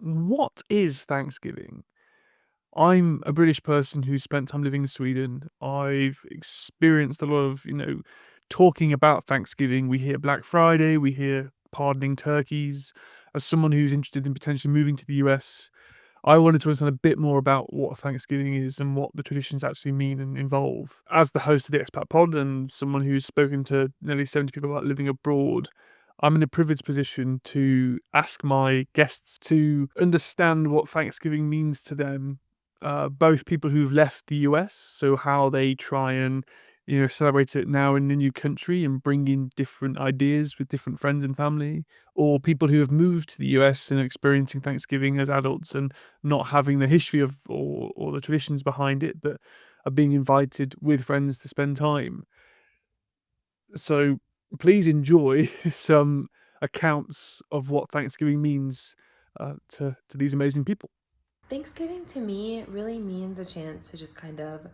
What is Thanksgiving? I'm a British person who spent time living in Sweden. I've experienced a lot of, talking about Thanksgiving. We hear Black Friday, we hear pardoning turkeys. As someone who's interested in potentially moving to the US, I wanted to understand a bit more about what Thanksgiving is and what the traditions actually mean and involve. As the host of the Expat Pod and someone who's spoken to nearly 70 people about living abroad, I'm in a privileged position to ask my guests to understand what Thanksgiving means to them. Both people who've left the US, so how they try and celebrate it now in a new country and bring in different ideas with different friends and family, or people who have moved to the US and are experiencing Thanksgiving as adults and not having the history of or the traditions behind it, but are being invited with friends to spend time. So please enjoy some accounts of what Thanksgiving means to these amazing people. Thanksgiving to me really means a chance to just kind of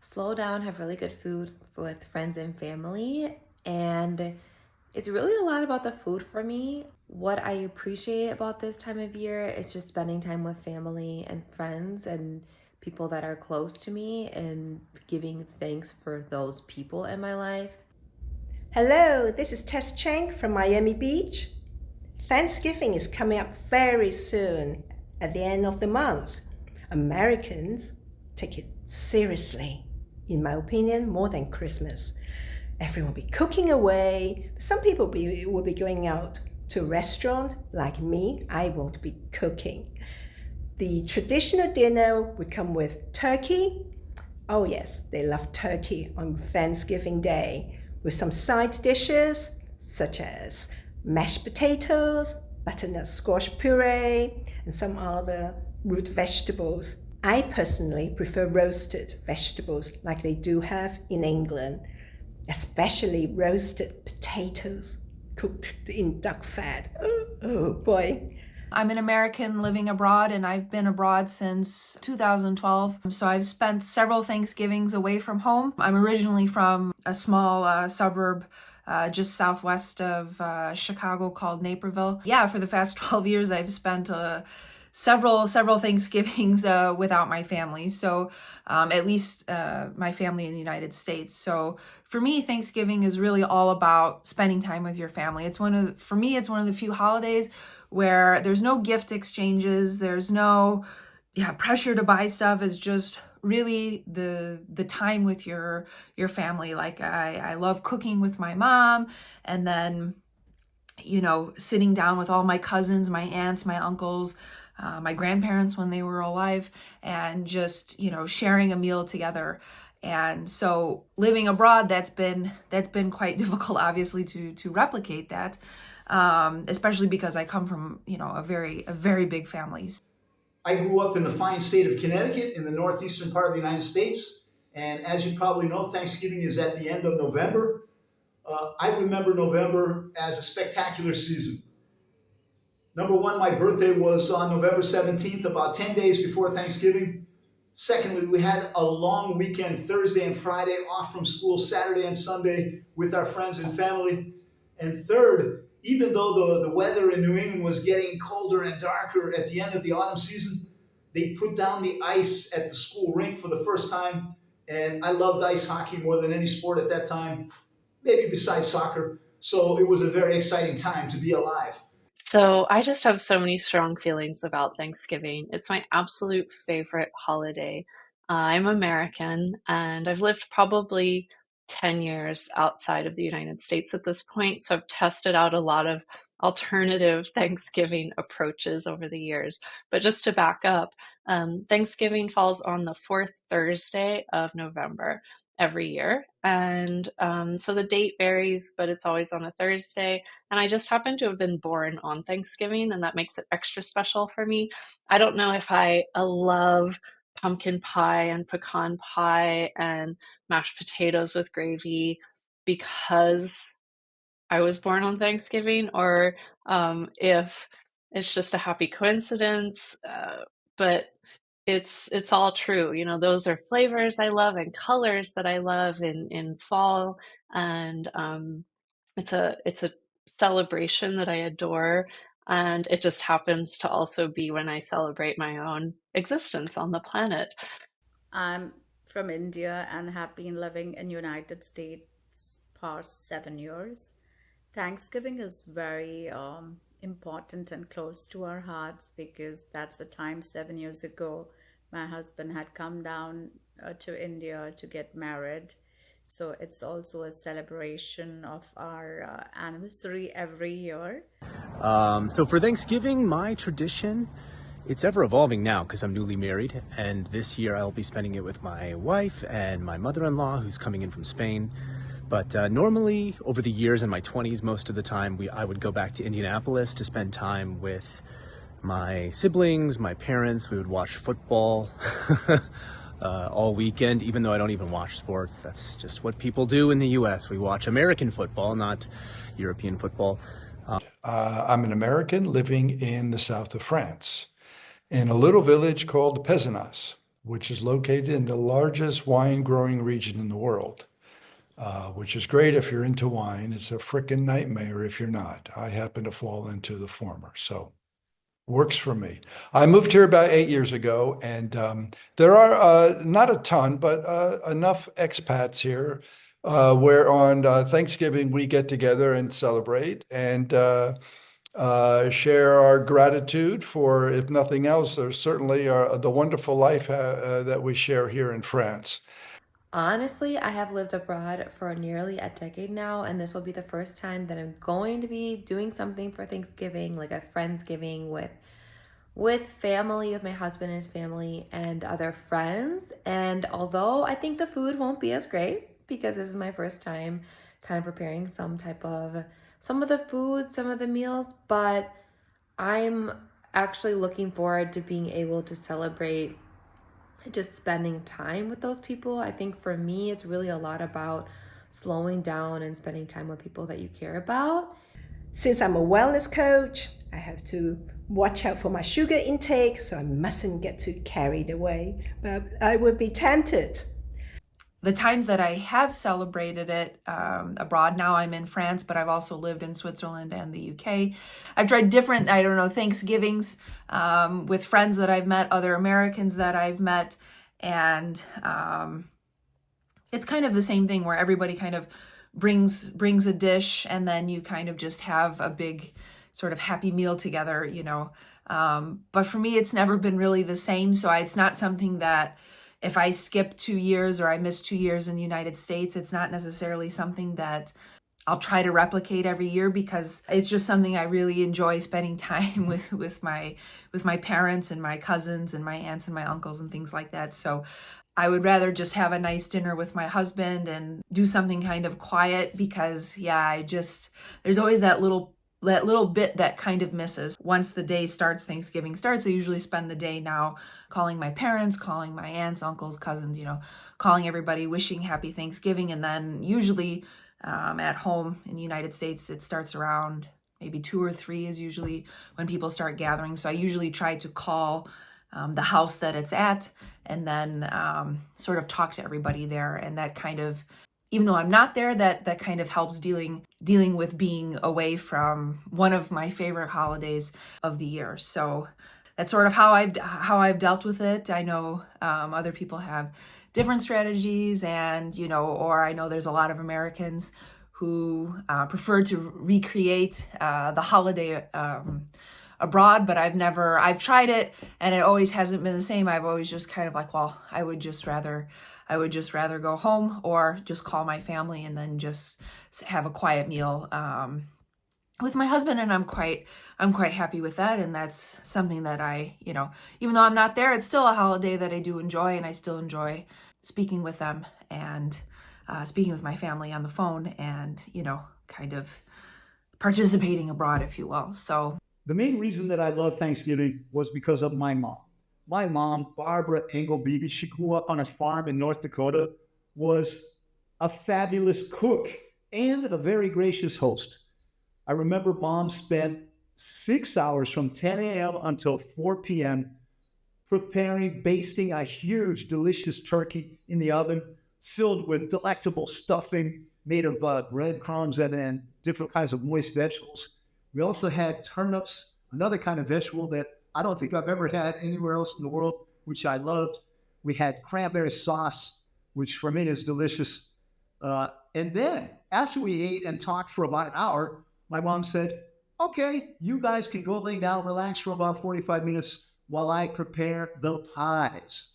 slow down, have really good food with friends and family. And it's really a lot about the food for me. What I appreciate about this time of year is just spending time with family and friends and people that are close to me and giving thanks for those people in my life. Hello, this is Tess Cheng from Miami Beach. Thanksgiving is coming up very soon at the end of the month. Americans take it seriously, in my opinion, more than Christmas. Everyone will be cooking away. Some people will be going out to a restaurant. Like me, I won't be cooking. The traditional dinner would come with turkey. Oh yes, they love turkey on Thanksgiving Day, with some side dishes such as mashed potatoes, butternut squash puree, and some other root vegetables. I personally prefer roasted vegetables like they do have in England, especially roasted potatoes cooked in duck fat. Oh boy. I'm an American living abroad, and I've been abroad since 2012. So I've spent several Thanksgivings away from home. I'm originally from a small suburb just southwest of Chicago called Naperville. Yeah, for the past 12 years, I've spent several Thanksgivings without my family. So at least my family in the United States. So for me, Thanksgiving is really all about spending time with your family. For me, it's one of the few holidays where there's no gift exchanges, there's no pressure to buy stuff. It's just really the time with your family. Like I love cooking with my mom, and then sitting down with all my cousins, my aunts, my uncles, my grandparents when they were alive, and just sharing a meal together. And so living abroad, that's been quite difficult, obviously, to replicate that, especially because I come from a very big family. I grew up in the fine state of Connecticut in the northeastern part of the United States. And as you probably know, Thanksgiving is at the end of November. I remember November as a spectacular season. Number one, my birthday was on November 17th, about 10 days before Thanksgiving. Secondly, we had a long weekend, Thursday and Friday, off from school, Saturday and Sunday with our friends and family. And third, even though the weather in New England was getting colder and darker at the end of the autumn season, they put down the ice at the school rink for the first time. And I loved ice hockey more than any sport at that time, maybe besides soccer. So it was a very exciting time to be alive. So I just have so many strong feelings about Thanksgiving. It's my absolute favorite holiday. I'm American and I've lived probably 10 years outside of the United States at this point. So I've tested out a lot of alternative Thanksgiving approaches over the years. But just to back up, Thanksgiving falls on the fourth Thursday of November every year. And so the date varies, but it's always on a Thursday. And I just happen to have been born on Thanksgiving, and that makes it extra special for me. I don't know if I love pumpkin pie and pecan pie and mashed potatoes with gravy because I was born on Thanksgiving, or if it's just a happy coincidence. But it's all true. Those are flavors I love and colors that I love in fall, and it's a celebration that I adore. And it just happens to also be when I celebrate my own existence on the planet. I'm from India and have been living in United States past 7 years. Thanksgiving is very important and close to our hearts because that's the time 7 years ago my husband had come down to India to get married. So it's also a celebration of our anniversary every year. So for Thanksgiving, my tradition, it's ever evolving now because I'm newly married, and this year I'll be spending it with my wife and my mother-in-law who's coming in from Spain. But normally over the years in my 20s, most of the time I would go back to Indianapolis to spend time with my siblings, my parents. We would watch football all weekend, even though I don't even watch sports. That's just what people do in the US. We watch American football, not European football. I'm an American living in the south of France, in a little village called Pézenas, which is located in the largest wine growing region in the world, which is great if you're into wine. It's a frickin' nightmare if you're not. I happen to fall into the former, so works for me. I moved here about 8 years ago, and there are not a ton, but enough expats here where on Thanksgiving we get together and celebrate and share our gratitude for, if nothing else, there's certainly the wonderful life that we share here in France. Honestly, I have lived abroad for nearly a decade now, and this will be the first time that I'm going to be doing something for Thanksgiving, like a Friendsgiving with family, with my husband and his family and other friends. And although I think the food won't be as great because this is my first time kind of preparing some of the food, some of the meals, but I'm actually looking forward to being able to celebrate just spending time with those people. I think for me, it's really a lot about slowing down and spending time with people that you care about. Since I'm a wellness coach, I have to watch out for my sugar intake, so I mustn't get too carried away. But I would be tempted. The times that I have celebrated it abroad, now I'm in France, but I've also lived in Switzerland and the UK. I've tried different, Thanksgivings with friends that I've met, other Americans that I've met. And it's kind of the same thing where everybody kind of brings a dish, and then you kind of just have a big sort of happy meal together, But for me, it's never been really the same. So it's not something that if I skip 2 years or I miss 2 years in the United States, it's not necessarily something that I'll try to replicate every year, because it's just something I really enjoy spending time with my parents and my cousins and my aunts and my uncles and things like that. So I would rather just have a nice dinner with my husband and do something kind of quiet, because there's always that little bit that kind of misses. Once the day starts, Thanksgiving starts, I usually spend the day now calling my parents, calling my aunts, uncles, cousins, calling everybody, wishing happy Thanksgiving. And then usually at home in the United States, it starts around maybe 2 or 3 is usually when people start gathering. So I usually try to call the house that it's at, and then sort of talk to everybody there. And that kind of, even though I'm not there, that kind of helps dealing with being away from one of my favorite holidays of the year. So that's sort of how I've dealt with it. I know other people have different strategies, and or I know there's a lot of Americans who prefer to recreate the holiday abroad, but I've tried it and it always hasn't been the same. I've always just kind of like, well, I would just rather go home or just call my family and then just have a quiet meal with my husband, and I'm quite happy with that. And that's something that I, even though I'm not there, it's still a holiday that I do enjoy, and I still enjoy speaking with them and speaking with my family on the phone, and kind of participating abroad, if you will. So the main reason that I love Thanksgiving was because of my mom. My mom, Barbara Engelbeebe, she grew up on a farm in North Dakota, was a fabulous cook and a very gracious host. I remember Mom spent 6 hours from 10 a.m. until 4 p.m. basting a huge, delicious turkey in the oven filled with delectable stuffing made of breadcrumbs and different kinds of moist vegetables. We also had turnips Another kind of vegetable that I don't think I've ever had anywhere else in the world, which I loved. We had cranberry sauce, which for me is delicious. And then after we ate and talked for about an hour, my mom said, okay, you guys can go lay down, relax for about 45 minutes while I prepare the pies.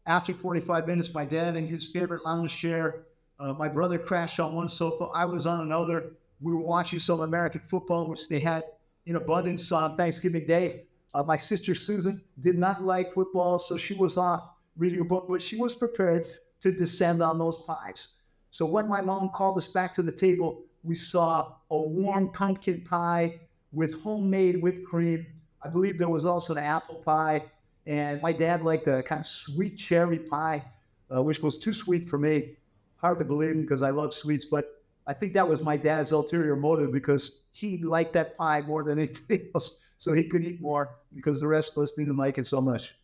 After 45 minutes, my dad in his favorite lounge chair, my brother crashed on one sofa, I was on another. We were watching some American football, which they had in abundance on Thanksgiving Day. My sister Susan did not like football, so she was off reading a book, but she was prepared to descend on those pies. So when my mom called us back to the table, we saw a warm pumpkin pie with homemade whipped cream. I believe there was also an apple pie, and my dad liked a kind of sweet cherry pie, which was too sweet for me. Hard to believe because I love sweets, but I think that was my dad's ulterior motive because he liked that pie more than anything else, so he could eat more because the rest of us didn't like it so much.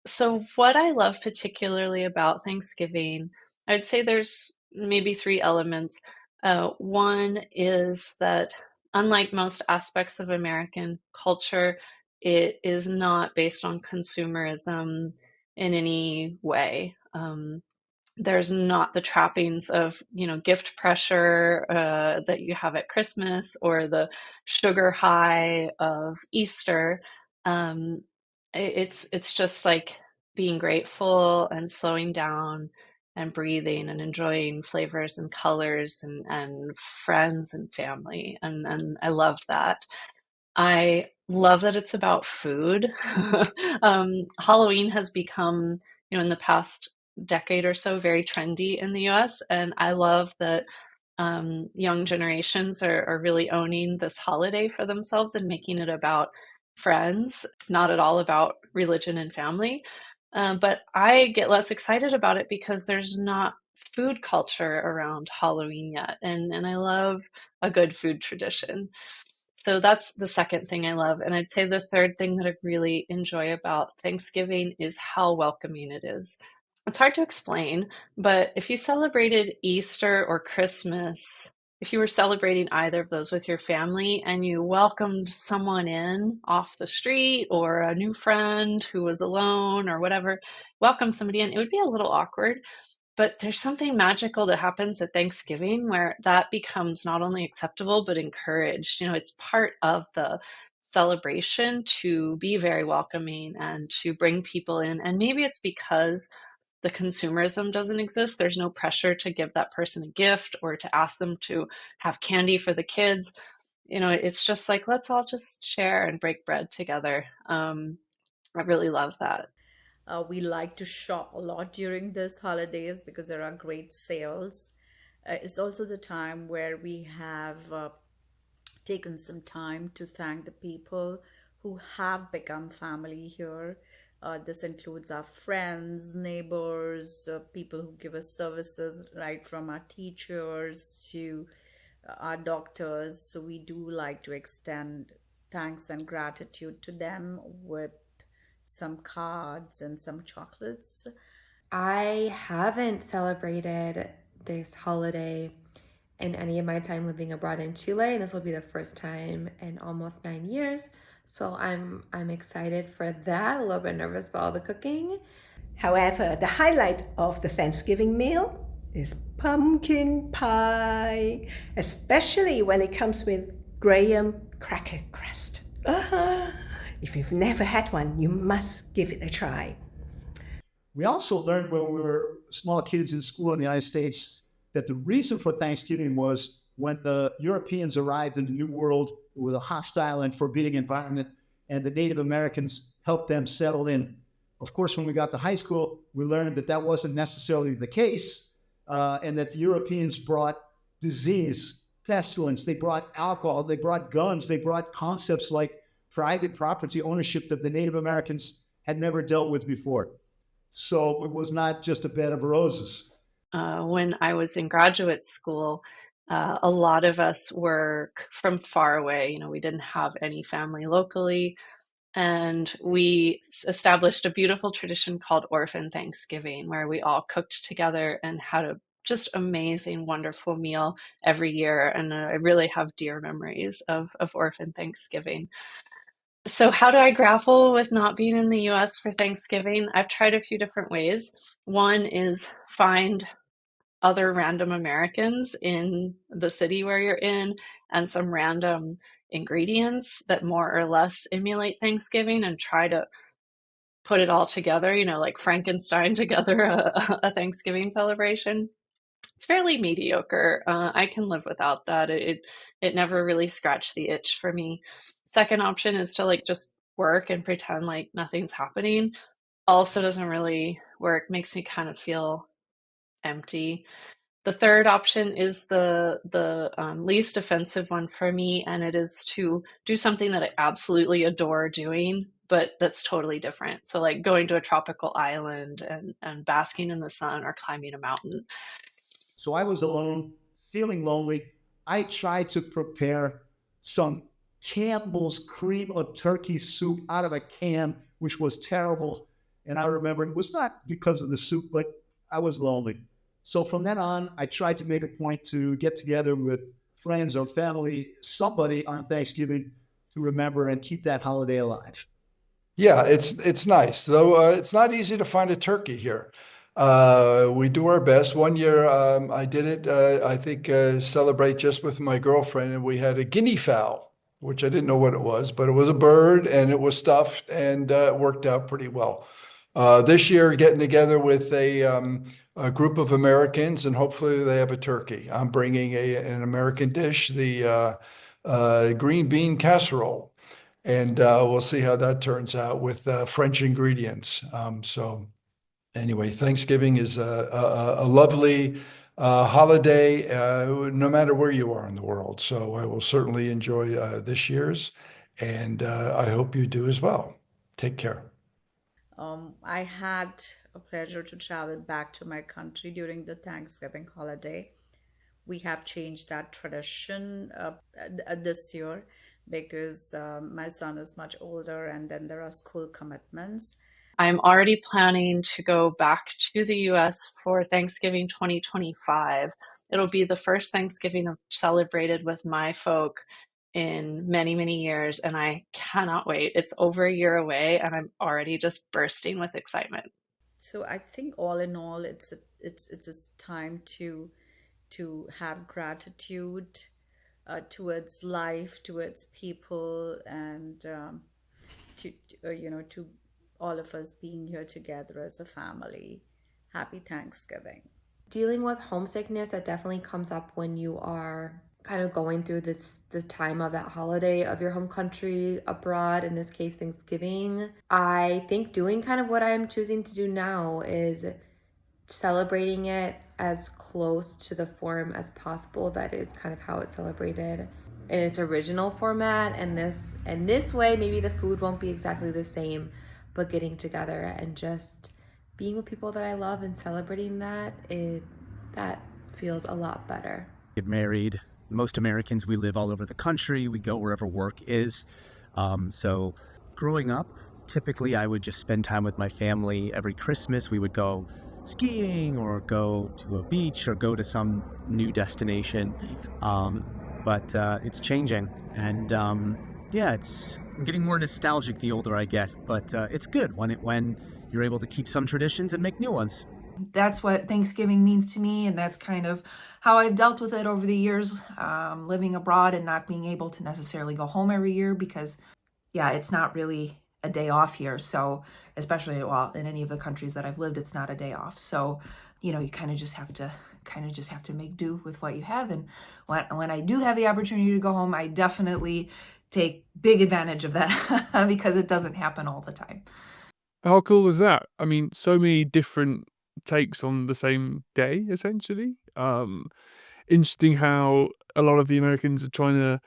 So, what I love particularly about Thanksgiving, I'd say there's maybe three elements. One is that, unlike most aspects of American culture, it is not based on consumerism in any way. There's not the trappings of, gift pressure that you have at Christmas or the sugar high of Easter. Um, it's just like being grateful and slowing down and breathing and enjoying flavors and colors and friends and family. And I love that. I love that it's about food. Halloween has become, in the past decade or so, very trendy in the US. And I love that young generations are really owning this holiday for themselves and making it about friends, not at all about religion and family. But I get less excited about it because there's not food culture around Halloween yet. And I love a good food tradition. So that's the second thing I love. And I'd say the third thing that I really enjoy about Thanksgiving is how welcoming it is. It's hard to explain, but if you celebrated Easter or Christmas, if you were celebrating either of those with your family and you welcomed someone in off the street or a new friend who was alone or whatever, welcome somebody in, it would be a little awkward. But there's something magical that happens at Thanksgiving where that becomes not only acceptable, but encouraged. It's part of the celebration to be very welcoming and to bring people in. And maybe it's because the consumerism doesn't exist. There's no pressure to give that person a gift or to ask them to have candy for the kids. It's just like, let's all just share and break bread together. I really love that. We like to shop a lot during this holidays because there are great sales. It's also the time where we have taken some time to thank the people who have become family here. This includes our friends, neighbors, people who give us services, right from our teachers to our doctors. So we do like to extend thanks and gratitude to them with some cards and some chocolates. I haven't celebrated this holiday in any of my time living abroad in Chile, and this will be the first time in almost 9 years. So I'm excited for that. A little bit nervous about all the cooking. However, the highlight of the Thanksgiving meal is pumpkin pie, especially when it comes with graham cracker crust. If you've never had one, you must give it a try. We also learned when we were small kids in school in the United States that the reason for Thanksgiving was when the Europeans arrived in the New World, it was a hostile and forbidding environment, and the Native Americans helped them settle in. Of course, when we got to high school, we learned that that wasn't necessarily the case, and that the Europeans brought disease, pestilence, they brought alcohol, they brought guns, they brought concepts like private property ownership that the Native Americans had never dealt with before. So it was not just a bed of roses. When I was in graduate school, a lot of us were from far away. We didn't have any family locally. And we established a beautiful tradition called Orphan Thanksgiving, where we all cooked together and had a just amazing, wonderful meal every year. And I really have dear memories of Orphan Thanksgiving. So, how do I grapple with not being in the US for Thanksgiving? I've tried a few different ways. One is find other random Americans in the city where you're in and some random ingredients that more or less emulate Thanksgiving and try to put it all together, like Frankenstein together a Thanksgiving celebration. It's fairly mediocre. I can live without that. It never really scratched the itch for me. Second option is to like just work and pretend like nothing's happening. Also doesn't really work. Makes me kind of feel empty. The third option is the least offensive one for me, and it is to do something that I absolutely adore doing, but that's totally different. So like going to a tropical island and basking in the sun or climbing a mountain. So I was alone, feeling lonely. I tried to prepare some Campbell's cream of turkey soup out of a can, which was terrible. And I remember it was not because of the soup, but I was lonely. So from then on, I tried to make a point to get together with friends or family, somebody on Thanksgiving to remember and keep that holiday alive. Yeah, it's nice, though it's not easy to find a turkey here. We do our best. One year I did it, I think, celebrate just with my girlfriend, and we had a guinea fowl, which I didn't know what it was, but it was a bird and it was stuffed and it worked out pretty well. This year, getting together with a group of Americans, and hopefully they have a turkey. I'm bringing an American dish, the green bean casserole, and we'll see how that turns out with French ingredients. So anyway, Thanksgiving is a lovely holiday, no matter where you are in the world. So I will certainly enjoy this year's, and I hope you do as well. Take care. I had a pleasure to travel back to my country during the Thanksgiving holiday. We have changed that tradition this year because my son is much older and then there are school commitments. I'm already planning to go back to the US for Thanksgiving 2025. It'll be the first Thanksgiving I've celebrated with my folk in many, many years, and I cannot wait. It's over a year away, and I'm already just bursting with excitement. So I think all in all, it's a time to have gratitude towards life, towards people, and to all of us being here together as a family. Happy Thanksgiving. Dealing with homesickness, that definitely comes up when you are kind of going through this time of that holiday of your home country abroad, in this case Thanksgiving. I think doing kind of what I'm choosing to do now is celebrating it as close to the form as possible. That is kind of how it's celebrated in its original format, and this way maybe the food won't be exactly the same, but getting together and just being with people that I love and celebrating that feels a lot better. Get married. Most Americans, we live all over the country. We go wherever work is. So growing up, typically I would just spend time with my family. Every Christmas we would go skiing or go to a beach or go to some new destination. But it's changing. And yeah, I'm getting more nostalgic the older I get. But it's good when you're able to keep some traditions and make new ones. That's what Thanksgiving means to me, and that's kind of how I've dealt with it over the years, living abroad and not being able to necessarily go home every year because, yeah, it's not really a day off here. So, especially, well, in any of the countries that I've lived, it's not a day off. So, you kind of just have to make do with what you have. And when I do have the opportunity to go home, I definitely take big advantage of that because it doesn't happen all the time. How cool is that? I mean, so many different takes on the same day, essentially. Interesting how a lot of the Americans are trying to,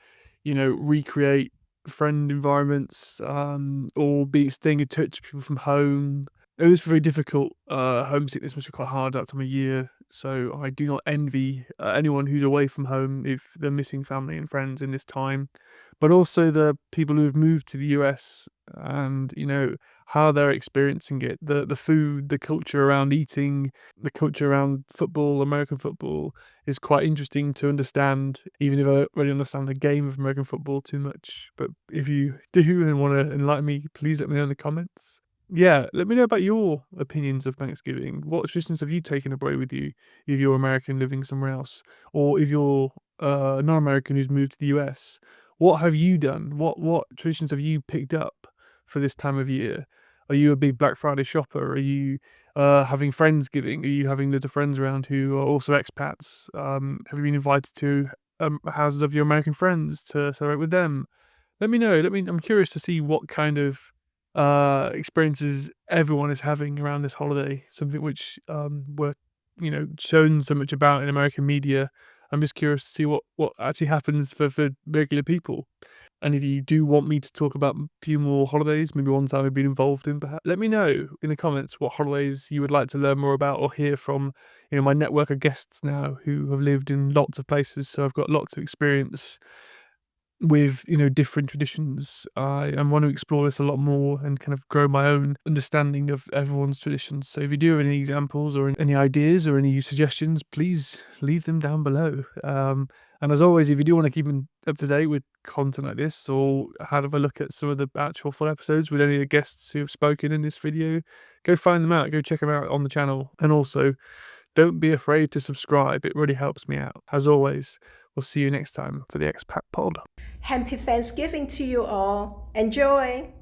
recreate friend environments, or staying in touch with people from home. It was very difficult. Homesickness must be quite hard that time of year. So I do not envy anyone who's away from home if they're missing family and friends in this time. But also the people who have moved to the US and, how they're experiencing it. The food, the culture around eating, the culture around football, American football, is quite interesting to understand, even if I don't really understand the game of American football too much. But if you do and want to enlighten me, please let me know in the comments. Yeah, let me know about your opinions of Thanksgiving. What traditions have you taken away with you if you're American living somewhere else? Or if you're non-American who's moved to the US? What have you done? What traditions have you picked up for this time of year? Are you a big Black Friday shopper? Are you having Friendsgiving? Are you having loads of friends around who are also expats? Have you been invited to houses of your American friends to celebrate with them? Let me know. I'm curious to see what kind of experiences everyone is having around this holiday. Something which we're shown so much about in American media. I'm just curious to see what actually happens for regular people. And if you do want me to talk about a few more holidays, maybe ones I've been involved in, perhaps, let me know in the comments what holidays you would like to learn more about or hear from, my network of guests now who have lived in lots of places. So I've got lots of experience with, different traditions. I want to explore this a lot more and kind of grow my own understanding of everyone's traditions. So if you do have any examples or any ideas or any suggestions, please leave them down below. And as always, if you do want to keep up to date with content like this or have a look at some of the actual full episodes with any of the guests who have spoken in this video, go find them out, go check them out on the channel. And also, don't be afraid to subscribe. It really helps me out. As always, we'll see you next time for the Expat Pod. Happy Thanksgiving to you all. Enjoy!